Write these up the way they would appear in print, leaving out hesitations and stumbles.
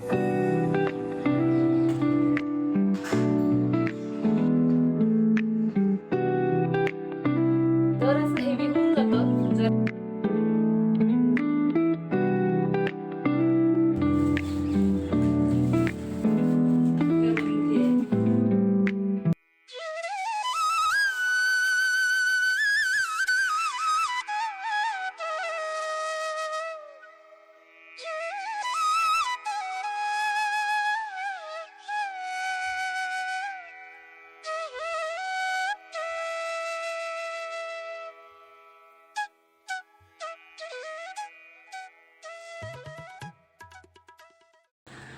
तर असं हेवी होऊन जातं जर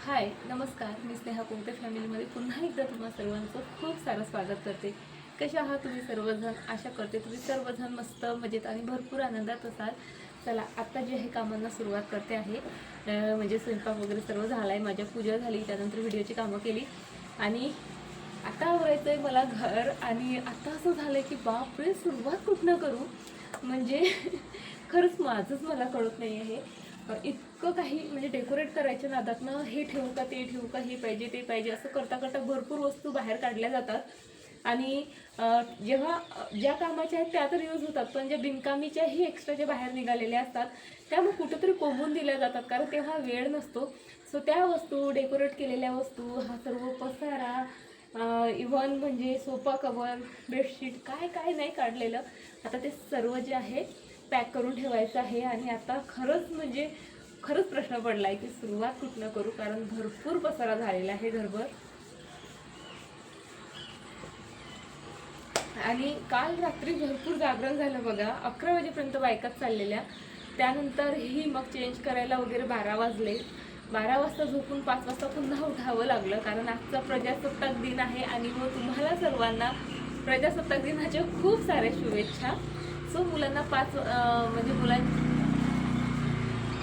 हाय नमस्कार, मी स्नेहा कोणते फॅमिलीमध्ये पुन्हा एकदा तुम्हा सर्वांचं खूप सारं स्वागत करते. कसे आहात तुम्ही सर्वजण? आशा करते तुम्ही सर्वजण मस्त मजेत आणि भरपूर आनंदात असाल. चला आता जे आहे कामांना सुरुवात करते आहे. म्हणजे स्वयंपाक वगैरे सर्व झाला आहे, माझ्या पूजा झाली, त्यानंतर व्हिडिओची कामं केली आणि आता आवरायचं आहे मला घर. आणि आता असं झालं की बापरे, सुरुवात कुठनं करू म्हणजे खरंच माझंच मला कळत नाही आहे. इतकं काही म्हणजे डेकोरेट करायच्या नादातनं हे ठेवू का ते ठेवू का, हे पाहिजे ते पाहिजे असं करता करता भरपूर वस्तू बाहेर काढल्या जातात. आणि जेव्हा ज्या कामाच्या आहेत त्या तर यूज होतात, पण ज्या बिनकामीच्याही एक्स्ट्रा ज्या बाहेर निघालेल्या असतात त्या मग कुठंतरी कोंबून दिल्या जातात, कारण तेव्हा वेळ नसतो. सो त्या वस्तू, डेकोरेट केलेल्या वस्तू, हा सर्व पसारा, इव्हन म्हणजे सोफा कवर, बेडशीट, काय काय नाही काढलेलं, आता ते सर्व जे आहे पॅक करून ठेवायचं आहे. आणि आता खरंच प्रश्न पडला आहे की सुरुवात कुठनं करू, कारण भरपूर पसारा झालेला आहे घरभर. आणि काल रात्री भरपूर जागरण झालं बघा, 11 वाजेपर्यंत बायकाच चाललेल्या. त्यानंतरही मग चेंज करायला वगैरे 12 वाजले. 12 वाजता झोपून 5 वाजता पुन्हा उठावं लागलं, कारण आजचा प्रजासत्ताक दिन आहे. आणि मग तुम्हाला सर्वांना प्रजासत्ताक दिनाच्या खूप साऱ्या शुभेच्छा. सो मुलांना म्हणजे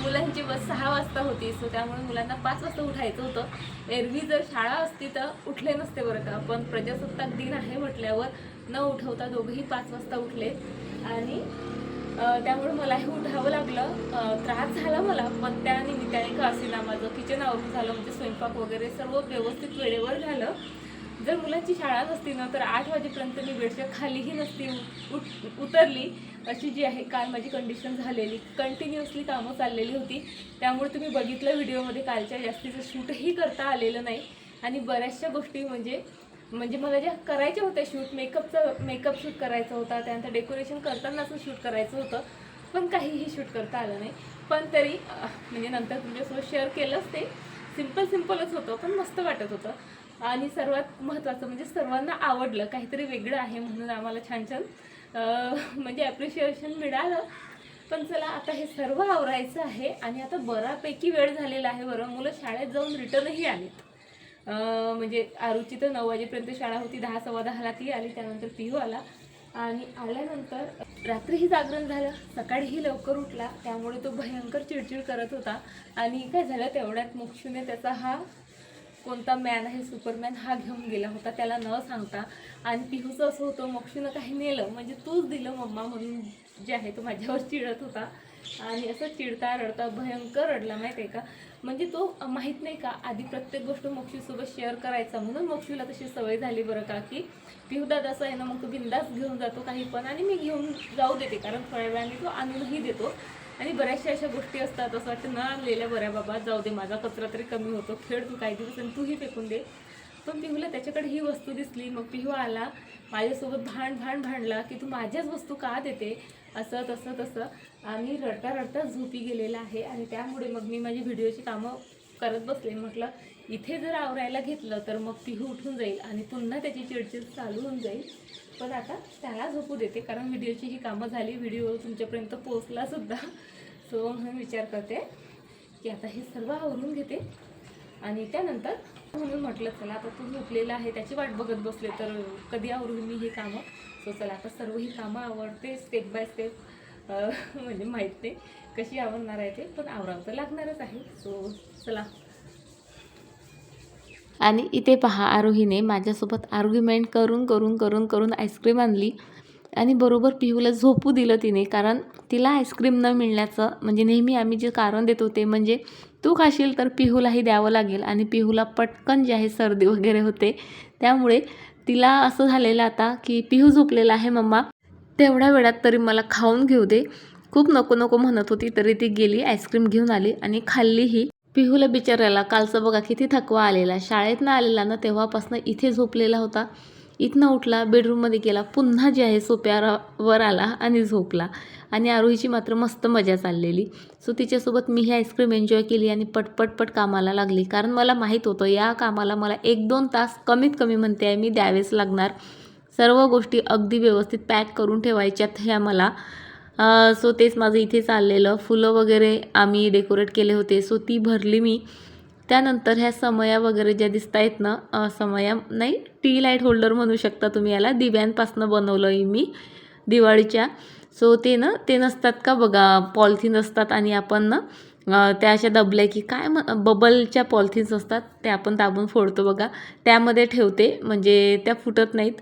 मुलांची बस 6 वाजता होती, सो त्यामुळे मुलांना 5 वाजता उठायचं होतं. एरवी जर शाळा असती तर उठले नसते बरं का, पण प्रजासत्ताक दिन आहे म्हटल्यावर न उठवता दोघंही 5 वाजता उठले. आणि त्यामुळे मलाही उठावं लागलं. त्रास झाला मला, पण त्या निमित्ताने का असेना माझं किचन आवरून झालं, म्हणजे स्वयंपाक वगैरे सर्व व्यवस्थित वेळेवर झालं. जर मुलांची शाळा नसती ना तर 8 वाजेपर्यंत मी बेडच्या खालीही नसती उतरली. अशी जी आहे काल माझी कंडिशन झालेली, कंटिन्युअसली कामं चाललेली होती. त्यामुळे तुम्ही बघितलं व्हिडिओमध्ये कालच्या जास्तीचं शूटही करता आलेलं नाही. आणि बऱ्याचशा गोष्टी म्हणजे मला ज्या करायच्या होत्या शूट, मेकअप शूट करायचा होता, त्यानंतर डेकोरेशन करतानाचं शूट करायचं होतं, पण काहीही शूट करता आलं नाही. पण तरी म्हणजे नंतर तुमच्यासोबत शेअर केलंच. ते सिम्पलच होतं, पण मस्त वाटत होतं. आणि सर्वात महत्त्वाचं म्हणजे सर्वांना आवडलं, काहीतरी वेगळं आहे म्हणून आम्हाला छान छान म्हणजे ॲप्रिशिएशन मिळालं. पण चला आता हे सर्व आवरायचं आहे. आणि आता बऱ्यापैकी वेळ झालेला आहे बरं, मुलं शाळेत जाऊन रिटर्नही आलीत. म्हणजे आरुची तर 9 वाजेपर्यंत शाळा होती, 10 सव्वा 10ला ती आली, त्यानंतर पिहू आला. आणि आल्यानंतर रात्रीही जागरण झालं, सकाळीही लवकर उठला, त्यामुळे तो भयंकर चिडचिड करत होता. आणि काय झालं, तेवढ्यात मोक्षूने त्याचा हा कोणता मॅन आहे, सुपरमॅन, हा घेऊन गेला होता त्याला न सांगता. आणि पिहूचं असं होतं, मोक्षीनं काही नेलं म्हणजे तूच दिलं मम्मा म्हणून जे आहे तो माझ्यावर चिडत होता. आणि असं चिडता रडता भयंकर रडला माहीत आहे का. म्हणजे तो माहीत नाही का, आधी प्रत्येक गोष्ट मोक्षीसोबत शेअर करायचा, म्हणून मोक्षीला तशी सवय झाली बरं का, की पिहूदादा असं आहे ना, मग तो बिंदास घेऊन जातो काही पण, आणि मी घेऊन जाऊ देते, कारण थोड्या वेळाने तो आणूनही देतो. आणि बऱ्याचशा अशा गोष्टी असतात, असं वाटतं न आणलेल्या बऱ्या बाबा, जाऊ दे माझा कचरा तरी कमी होतो, खेळ तू काही दिवस आणि तूही फेकून दे. पण पिहूला त्याच्याकडे ही वस्तू दिसली, मग पिहू आला माझ्यासोबत भांडला की तू माझ्याच वस्तू का देते, असं तसं. आणि रडता रडता झोपी गेलेला आहे. आणि त्यामुळे मग मी माझी व्हिडिओची कामं करत बसले. म्हटलं इथे जर आवरायला घेतलं तर मग पिहू उठून जाईल आणि पुन्हा त्याची चिडचिड चालू होऊन जाईल. पण आता त्याला झोपू देते, कारण व्हिडिओची ही कामं झाली, व्हिडिओ तुमच्यापर्यंत पोहोचलासुद्धा. सो म्हणून विचार करते की आता हे सर्व आवरून घेते आणि त्यानंतर म्हणून म्हटलं चला आता तू झोपलेला आहे, त्याची वाट बघत बसले तर कधी आवरून मी हे कामं. सो चला आता सर्व ही कामं आवडते स्टेप बाय स्टेप. म्हणजे माहीत नाही कशी आवडणार आहे ते, पण आवरावं तर लागणारच आहे. सो चला. आणि इथे पहा, आरोहीने माझ्यासोबत आर्ग्युमेंट करून आईस्क्रीम आणली. आणि बरोबर पिहूला झोपू दिलं तिने, कारण तिला आईस्क्रीम न मिळण्याचं म्हणजे नेहमी आम्ही जे कारण देतो ते म्हणजे तू खाशील तर पिहूलाही द्यावं लागेल, आणि पिहूला पटकन जे आहे सर्दी वगैरे होते, त्यामुळे तिला असं झालेलं आता की पिहू झोपलेला आहे मम्मा, तेवढ्या वेळात तरी मला खाऊन घेऊ दे. खूप नको नको म्हणत होती, तरी ती गेली आईस्क्रीम घेऊन आली आणि खाल्लीही. पिहूला बिचारायला कालचं बघा किती थकवा आलेला, शाळेतनं आलेला ना तेव्हापासून इथे झोपलेला होता. इथनं उठला, बेडरूममध्ये गेला, पुन्हा जे आहे सोप्यावर आला आणि झोपला. आणि आरोहीची मात्र मस्त मजा चाललेली. सो तिच्यासोबत मी ही आईस्क्रीम एन्जॉय केली आणि पटपटपट कामाला लागली, कारण मला माहीत होतं या कामाला मला 1-2 तास कमीत कमी म्हणते आहे मी द्यावेच लागणार. सर्व गोष्टी अगदी व्यवस्थित पॅक करून ठेवायच्यात ह्या मला. सो तेच माझं इथे चाललेलं. फुलं वगैरे आम्ही डेकोरेट केले होते, सो ती भरली मी. त्यानंतर ह्या समया वगैरे ज्या दिसत आहेत ना, समया नाही, टी लाईट होल्डर म्हणू शकता तुम्ही याला, दिव्यांपासून बनवलं आहे मी दिवाळीच्या. सो ते नसतात का बघा, पॉलिथिन असतात आणि आपण ना त्या अशा दबल्या की काय बबलच्या पॉलिथिन्स असतात, ते आपण दाबून फोडतो बघा, त्यामध्ये ठेवते म्हणजे त्या फुटत नाहीत.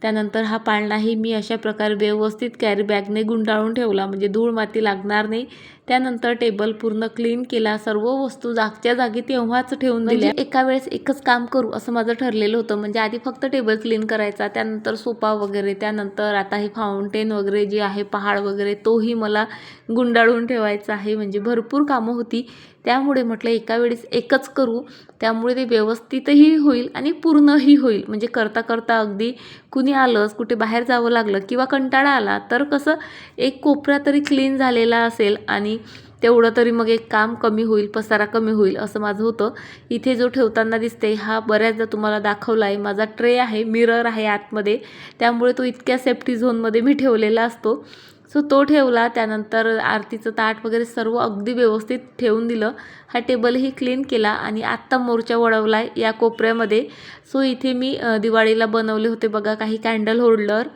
त्यानंतर हा पाळणाही मी अशा प्रकारे व्यवस्थित कॅरी बॅगने गुंडाळून ठेवला, म्हणजे धूळ माती लागणार नाही. त्यानंतर टेबल पूर्ण क्लीन केला, सर्व वस्तू जागच्या जागी तेव्हाच ठेवून दिल्या. एका वेळेस एकच काम करू असं माझं ठरलेलं होतं, म्हणजे आधी फक्त टेबल क्लीन करायचा, त्यानंतर सोफा वगैरे, त्यानंतर आता हे फाउंटेन वगैरे जे आहे पहाड वगैरे तोही मला गुंडाळून ठेवायचा आहे. म्हणजे भरपूर कामं होती, त्यामुळे म्हटलं एका वेळेस एकच करू, त्यामुळे ते व्यवस्थितही होईल आणि पूर्णही होईल. म्हणजे करता करता अगदी कुणी आलंच, कुठे बाहेर जावं लागलं किंवा कंटाळा आला तर कसं एक कोपरा तरी क्लीन झालेला असेल आणि तेवढं तरी मग एक काम कमी होईल, पसारा कमी होईल असं माझं होतं. इथे जो ठेवताना दिसते हा बऱ्याचदा तुम्हाला दाखवला आहे, माझा ट्रे आहे, मिरर आहे आतमध्ये, त्यामुळे तो इतक्या सेफ्टी झोनमध्ये मी ठेवलेला असतो. सो तो ठेवला. त्यानंतर आरतीचं ताट वगैरे सर्व अगदी व्यवस्थित ठेवून दिलं. हा टेबलही क्लीन केला आणि आत्ता मोर्चा वळवला आहे या कोपऱ्यामध्ये. सो इथे मी दिवाळीला बनवले होते बघा काही कॅन्डल होल्डर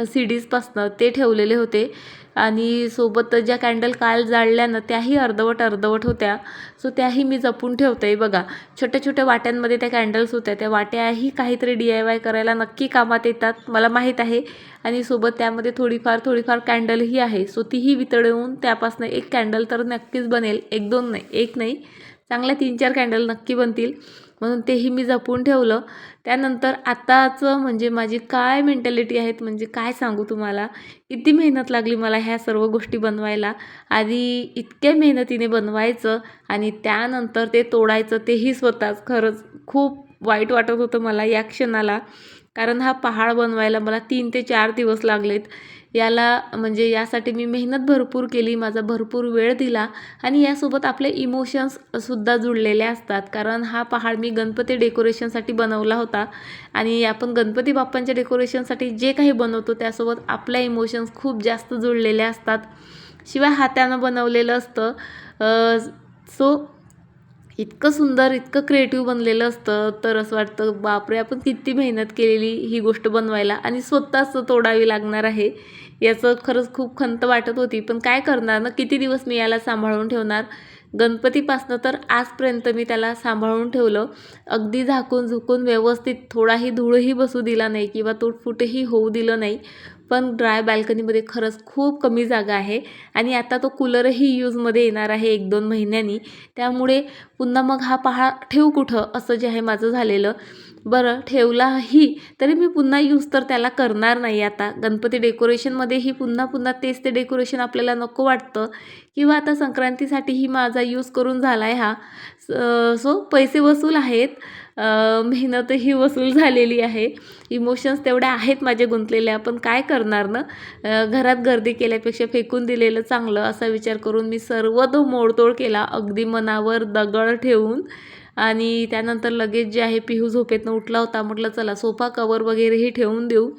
सीडीजपासनं, ते ठेवलेले होते. आणि सोबत ज्या कॅन्डल काल जाळल्या ना त्याही अर्धवट होत्या, सो त्याही मी जपून ठेवते बघा. छोट्या छोट्या वाट्यांमध्ये त्या कॅन्डल्स होत्या, त्या वाट्याही काहीतरी DIY करायला नक्की कामात येतात मला माहीत आहे. आणि सोबत त्यामध्ये थोडीफार कॅन्डलही आहे, सो तीही वितळवून त्यापासून एक कॅन्डल तर नक्कीच बनेल, 1-2 नाही, एक नाही, चांगल्या 3-4 कॅन्डल नक्की बनतील, म्हणून तेही मी जपून ठेवलं. त्यानंतर आताचं म्हणजे माझी काय मेंटॅलिटी आहेत म्हणजे काय सांगू तुम्हाला, किती मेहनत लागली मला ह्या सर्व गोष्टी बनवायला. आधी इतक्या मेहनतीने बनवायचं आणि त्यानंतर ते तोडायचं तेही स्वतःच. खरंच खूप वाईट वाटत होतं मला या क्षणाला, कारण हा पहाड बनवायला मला 3 ते 4 दिवस लागलेत. याला म्हणजे यासाठी मी मेहनत भरपूर केली, माझा भरपूर वेळ दिला आणि यासोबत आपले इमोशन्ससुद्धा जुळलेले असतात. कारण हा पहाड मी गणपती डेकोरेशनसाठी बनवला होता आणि आपण गणपती बाप्पांच्या डेकोरेशनसाठी जे काही बनवतो त्यासोबत आपल्या इमोशन्स खूप जास्त जुळलेले असतात. शिवाय हातानं बनवलेलं असतं. सो इतकं सुंदर, इतकं क्रिएटिव्ह बनलेलं असतं, तर असं वाटतं बापरे आपण किती मेहनत केलेली ही गोष्ट बनवायला आणि स्वतःच तोडावी लागणार आहे. याचं खरंच खूप खंत वाटत होती, पण काय करणार ना, किती दिवस मी याला सांभाळून ठेवणार. गणपतीपासनं तर आजपर्यंत मी त्याला सांभाळून ठेवलं, अगदी झाकून झुकून व्यवस्थित, थोडाही धूळही बसू दिला नाही किंवा तुटफुटही होऊ दिलं नाही. पण ड्राय बाल्कनीमध्ये खरंच खूप कमी जागा आहे आणि आता तो कूलरही यूजमध्ये येणार आहे 1-2 महिन्यांनी, त्यामुळे पुन्हा मग हा पहाड ठेवू कुठं असं जे आहे माझं झालेलं. बरं ठेवलाही तरी मी पुन्हा यूज तर त्याला करणार नाही आता. गणपती डेकोरेशनमध्येही पुन्हा तेच ते डेकोरेशन आपल्याला नको वाटतं किंवा आता संक्रांतीसाठीही माझा यूज करून झाला आहे हा. सो पैसे वसूल आहेत, मेहनतही वसूल झालेली आहे, इमोशन्स तेवढ्या आहेत माझे गुंतलेले, आपण काय करणार ना. घरात गर्दी केल्यापेक्षा फेकून दिलेलं चांगलं असा विचार करून मी सर्व तो मोडतोड केला, अगदी मनावर दगड ठेवून. आणि त्यानंतर लगेच जे आहे पिहू झोपेतनं उठला होता, म्हटलं चला सोफा कवर वगैरेही ठेवून देऊ.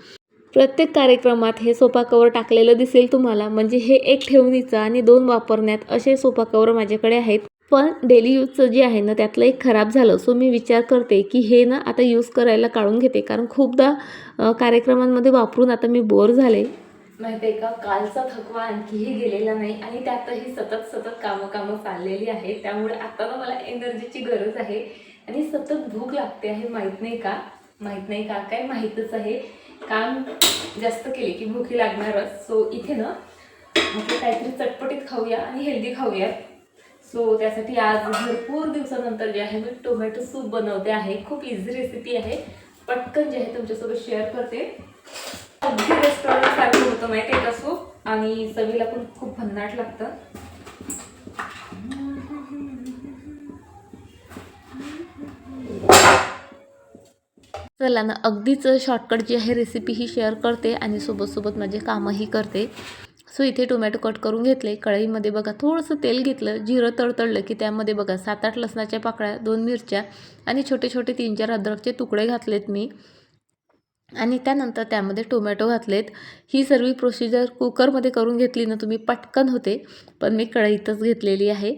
प्रत्येक कार्यक्रमात हे सोफा कवर टाकलेलं दिसेल तुम्हाला, म्हणजे हे एक ठेवणीचं आणि 2 वापरण्यात असे सोफा कवर माझ्याकडे आहेत. पण डेली यूजचं जे आहे ना त्यातलं एक खराब झालं, सो मी विचार करते की हे ना आता यूज करायला काढून घेते, कारण खूपदा कार्यक्रमांमध्ये वापरून आता मी बोर झाले. माहिती आहे का, कालचा थकवा आणखीही गेलेला नाही आणि त्यातही सतत कामं चाललेली आहे, त्यामुळे आता ना मला एनर्जीची गरज आहे आणि सतत भूक लागते आहे, माहीत नाही का. माहीत नाही का काय, माहीतच आहे. काम जास्त केले की भूकी लागणारच. सो इथे ना म्हटलं काहीतरी चटपटीत खाऊया आणि हेल्दी खाऊया. सो त्यासाठी आज भरपूर दिवसानंतर जे आहे मी टोमॅटो सूप बनवते आहे. खूप इझी रेसिपी आहे, पटकन जे आहे तुमच्यासोबत शेअर करते. अगदी रेस्टॉरंट सारखं होतं माहिती आहे का सूप, आणि चवीला पण खूप भन्नाट लागतं. चला ना, अगदीच शॉर्टकट जी आहे रेसिपी ही शेअर करते आणि सोबत माझे कामही करते. सो इथे टोमॅटो कट करून घेतले. कढईमध्ये बघा थोडंसं तेल घेतलं, जिरं तडतडलं की त्यामध्ये बघा 7-8 लसणाच्या पाकळ्या, 2 मिरच्या आणि छोटे छोटे 3-4 अद्रकचे तुकडे घातलेत मी. आणि त्यानंतर त्यामध्ये टोमॅटो घातलेत. ही सर्व प्रोसिजर कुकरमध्ये करून घेतली ना तुम्ही पटकन होते, पण मी कढईतच घेतलेली आहे.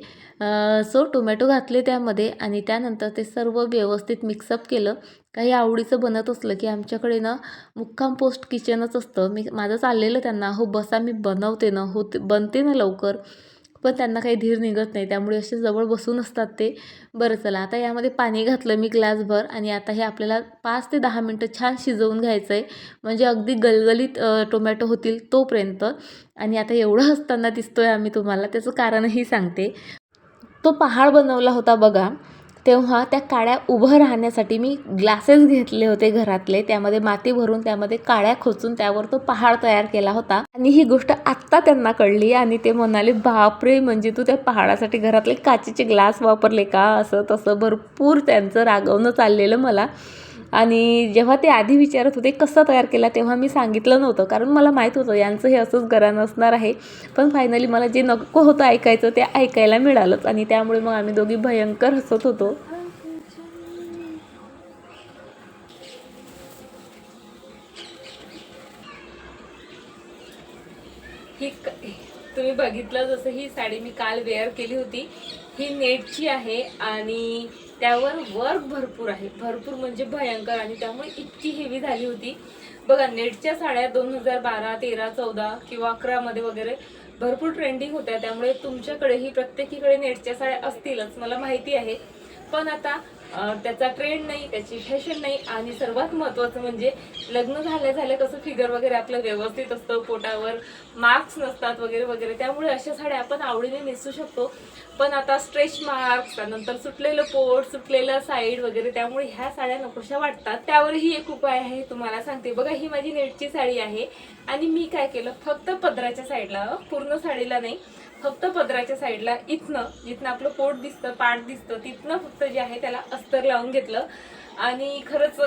सो टोमॅटो घातले त्यामध्ये आणि त्यानंतर ते सर्व व्यवस्थित मिक्सअप केलं. काही आवडीचं बनत असलं की आमच्याकडे ना मुक्काम पोस्ट किचनच असतं. माझं चाललेलं त्यांना, हो बसा मी बनवते ना, बनते ना लवकर, पण त्यांना काही धीर निघत नाही, त्यामुळे असे जवळ बसून असतात ते. बरं चला, आता यामध्ये पाणी घातलं मी ग्लासभर आणि आता हे आपल्याला 5 ते 10 मिनटं छान शिजवून घ्यायचं आहे, म्हणजे अगदी गलगलीत टोमॅटो होतील तोपर्यंत. आणि आता एवढं असताना दिसतोय आम्ही तुम्हाला, त्याचं कारणही सांगते. तो पहाड बनवला होता बघा, तेव्हा त्या काड्या उभं राहण्यासाठी मी ग्लासेस घेतले होते घरातले, त्यामध्ये माती भरून त्यामध्ये काड्या खोचून त्यावर तो पहाड तयार केला होता. आणि ही गोष्ट आत्ता त्यांना कळली आणि ते म्हणाले, बापरे, म्हणजे तू त्या पहाडासाठी घरातले काचेचे ग्लास वापरले का, असं तसं भरपूर त्यांचं रागवणं चाललेलं मला. आणि जेव्हा ते आधी विचारत होते कसा तयार केला, तेव्हा मी सांगितलं नव्हतं, कारण मला माहीत होतं यांचं हे असंच घराणं असणार आहे. पण फायनली मला जे नको होतं ऐकायचं ते ऐकायला मिळालंच, आणि त्यामुळे मग आम्ही दोघी भयंकर हसत होतो. तुम्ही बघितलं जसं ही साडी मी काल वेअर केली होती, ही नेटची आहे आणि त्यावर वर्क भरपूर आहे, भरपूर म्हणजे भयंकर, आणि त्यामुळे इतकी हेवी झाली होती. बघा, नेटच्या साड्या 2012, 13, 14 किंवा 11 मध्ये वगैरे भरपूर ट्रेंडिंग होत्या, त्यामुळे तुमच्याकडेही प्रत्येकीकडे नेटच्या साड्या असतीलच, मला माहिती आहे. पण आता त्याचा ट्रेंड नाही, त्याची फॅशन नाही, आणि सर्वात महत्त्वाचं म्हणजे लग्न झाल्या कसं फिगर वगैरे आपलं व्यवस्थित असतं, पोटावर मार्क्स नसतात वगैरे वगैरे, त्यामुळे अशा साड्या आपण आवडीने नेसू शकतो. पण आता स्ट्रेच मार्क्स, त्यानंतर सुटलेलं पोट, सुटलेलं साईड वगैरे, त्यामुळे ह्या साड्या नकोशा वाटतात. त्यावरही एक उपाय आहे, तुम्हाला सांगते बघा. ही माझी नेटची साडी आहे आणि मी काय केलं, फक्त पदराच्या साईडला, पूर्ण साडीला नाही, फक्त पदराच्या साईडला, जिथनं आपलं पोट दिसतं, पाठ दिसतं, तिथनं फक्त जे आहे त्याला अस्तर लावून घेतलं. आणि खरंच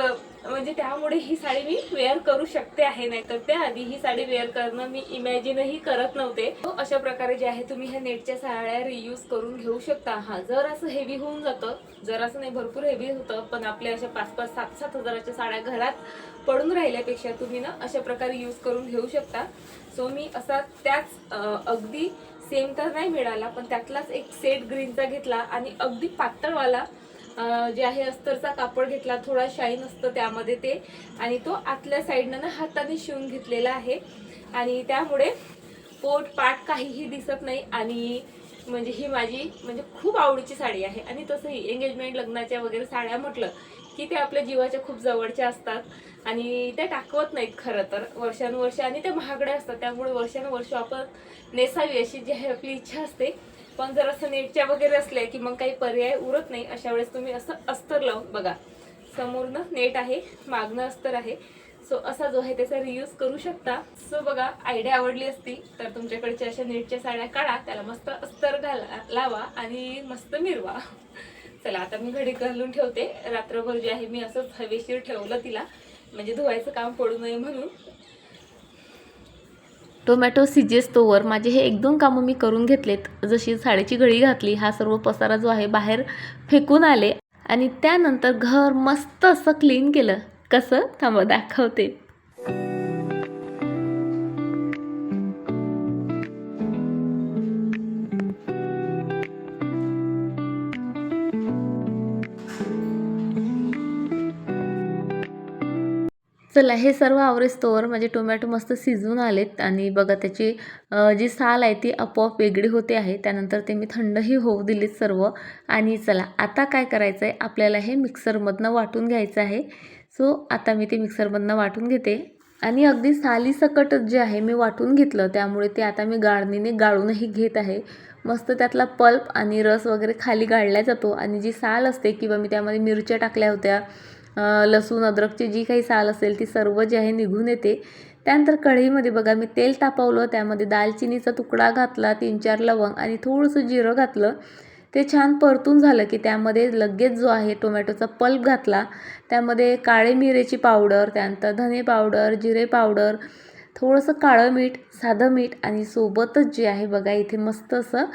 म्हणजे त्यामुळे ही साडी मी वेअर करू शकते आहे, नाही तर त्याआधी ही साडी वेअर करणं मी इमॅजिनही करत नव्हते. अशा प्रकारे जे आहे तुम्ही ह्या नेटच्या साड्या रियूज करून घेऊ शकता. हा जर असं हेवी होऊन जातं, जर असं नाही, भरपूर हेवी होतं, पण आपल्या अशा 5-5, 7-7 हजाराच्या साड्या घरात पडून राहिल्यापेक्षा तुम्ही ना अशा प्रकारे यूज करून घेऊ शकता. सो मी असा त्याच अगदी सेम तर नाही मिळाला, पण त्यातलाच एक सेट ग्रीनचा घेतला आणि अगदी पातळवाला जे आहे अस्तरचा कापड घेतला, थोडा शाईन असतं त्यामध्ये ते, आणि तो आतल्या साईडनं ना हाताने शिवून घेतलेला आहे. आणि त्यामुळे पोट पाट काहीही दिसत नाही, आणि म्हणजे ही माझी म्हणजे खूप आवडीची साडी आहे. आणि तसंही एंगेजमेंट, लग्नाच्या वगैरे साड्या म्हटलं की ते आपल्या जीवाच्या खूप जवळच्या असतात आणि त्या टाकवत नाहीत खरं तर वर्षानुवर्ष, आणि त्या महागड्या असतात, त्यामुळे वर्षानुवर्ष आपण नेसावी अशी जी आहे आपली इच्छा असते. पण जर असं नेटच्या वगैरे असल्या की मग काही पर्याय उरत नाही. अशा वेळेस तुम्ही असं अस्तर लावून बघा, समोरनं नेट आहे, मागणं अस्तर आहे, सो असा जो आहे त्याचा रियूज करू शकता. सो बघा, आयडिया आवडली असती तर तुमच्याकडच्या अशा नेटच्या साड्या काढा, त्याला मस्त अस्तर लावा आणि मस्त मिरवा. चला, आता मी घडी घालून ठेवते. रात्रभर जे आहे मी असंच हवेशीर ठेवलं तिला, म्हणजे धुवायचं काम पडू नये म्हणून. टोमॅटो शिजेस तोवर माझे हे 1-2 कामं मी करून घेतलेत. जशी साडीची घडी घातली, हा सर्व पसारा जो आहे बाहेर फेकून आले आणि त्यानंतर घर मस्त असं क्लीन केलं. कसं, थांबा दाखवते. चला हे सर्व आवरेस्तोवर माझे टोमॅटो मस्त शिजून आलेत आणि बघा त्याची जी साल आहे ती आपोआप वेगळी होते आहे. त्यानंतर ते मी थंडही होऊ दिलीत सर्व. आणि चला आता काय करायचं आहे, आपल्याला हे मिक्सरमधनं वाटून घ्यायचं आहे. सो आता मी ते मिक्सरमधनं वाटून घेते आणि अगदी सालीसकट जे आहे मी वाटून घेतलं, त्यामुळे ते आता मी गाळणीने गाळूनही घेत आहे. मस्त त्यातला पल्प आणि रस वगैरे खाली गाळला जातो आणि जी साल असते किंवा मी त्यामध्ये मिरच्या टाकल्या होत्या, लसूण अद्रकची जी काही साल असेल ती सर्व जी आहे निघून येते. त्यानंतर कढईमध्ये बघा मी तेल तापवलं, त्यामध्ये दालचिनीचा तुकडा घातला, 3-4 लवंग आणि थोडंसं जिरं घातलं. ते छान परतून झालं की त्यामध्ये लगेच जो आहे टोमॅटोचा पल्प घातला. त्यामध्ये काळे मिरेची पावडर, त्यानंतर धने पावडर, जिरे पावडर, थोडंसं काळं मीठ, साधं मीठ आणि सोबतच जे आहे बघा इथे मस्त असं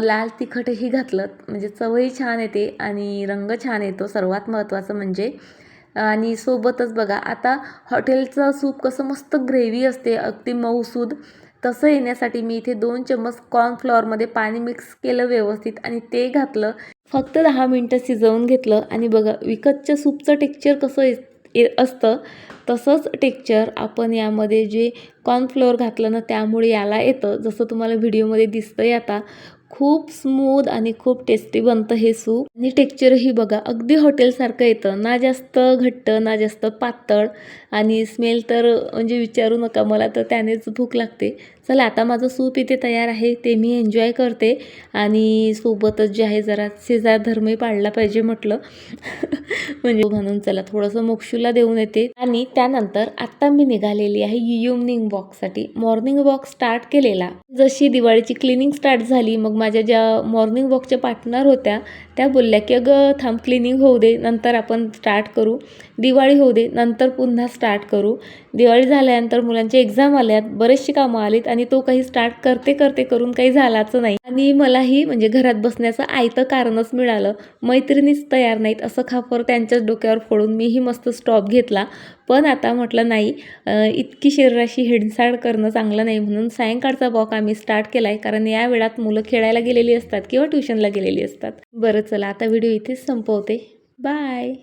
लाल तिखटही घातलं, म्हणजे चवही छान येते आणि रंग छान येतो सर्वात महत्त्वाचं म्हणजे. आणि सोबतच बघा आता हॉटेलचं सूप कसं मस्त ग्रेव्ही असते अगदी मऊसूद, तसं येण्यासाठी मी इथे 2 चम्मच कॉर्नफ्लॉवरमध्ये पाणी मिक्स केलं व्यवस्थित आणि ते घातलं. फक्त 10 मिनटं शिजवून घेतलं आणि बघा विकतच्या सूपचं टेक्स्चर कसं असतं तसंच टेक्स्चर आपण यामध्ये जे कॉर्नफ्लोअर घातलं ना त्यामुळे याला येतं. जसं तुम्हाला व्हिडिओमध्ये दिसतंय आता खूप स्मूथ आणि खूप टेस्टी बनतं हे सूप. आणि टेक्स्चरही बघा अगदी हॉटेलसारखं येतं, ना जास्त घट्ट ना जास्त पातळ. आणि स्मेल तर म्हणजे विचारू नका, मला तर त्यानेच भूक लागते. चला आता माझं सूप इथे तयार आहे, ते मी एन्जॉय करते आणि सोबतच जे आहे जरा शेजार धर्मही पाळला पाहिजे म्हटलं म्हणजे म्हणून चला थोडंसं मोक्षूला देऊन येते. आणि त्यानंतर आत्ता मी निघालेली आहे इव्हनिंग वॉकसाठी. मॉर्निंग वॉक स्टार्ट केलेला, जशी दिवाळीची क्लिनिंग स्टार्ट झाली मग माझ्या ज्या मॉर्निंग वॉकच्या पार्टनर होत्या त्या बोलल्या की अगं थांब क्लिनिंग होऊ दे नंतर आपण स्टार्ट करू, दिवाळी होऊ दे नंतर पुन्हा स्टार्ट करू. दिवाळी झाल्यानंतर मुलांची एक्झाम आल्यात, बरेचशी कामं आलीत आणि तो काही स्टार्ट करते करते करून काही झालाच नाही. आणि मलाही म्हणजे घरात बसण्याचं आयतं कारणच मिळालं. मैत्रिणीच तयार नाहीत असं खापर त्यांच्याच डोक्यावर फोडून मीही मस्त स्टॉप घेतला. पण आता म्हटलं नाही, इतकी शरीराशी हेडसाड करणं चांगलं नाही, म्हणून सायंकाळचा वॉक आम्ही स्टार्ट केला आहे. कारण या वेळात मुलं खेळायला गेलेली असतात किंवा ट्युशनला गेलेली असतात. बरं चला आता व्हिडिओ इथेच संपवते. बाय.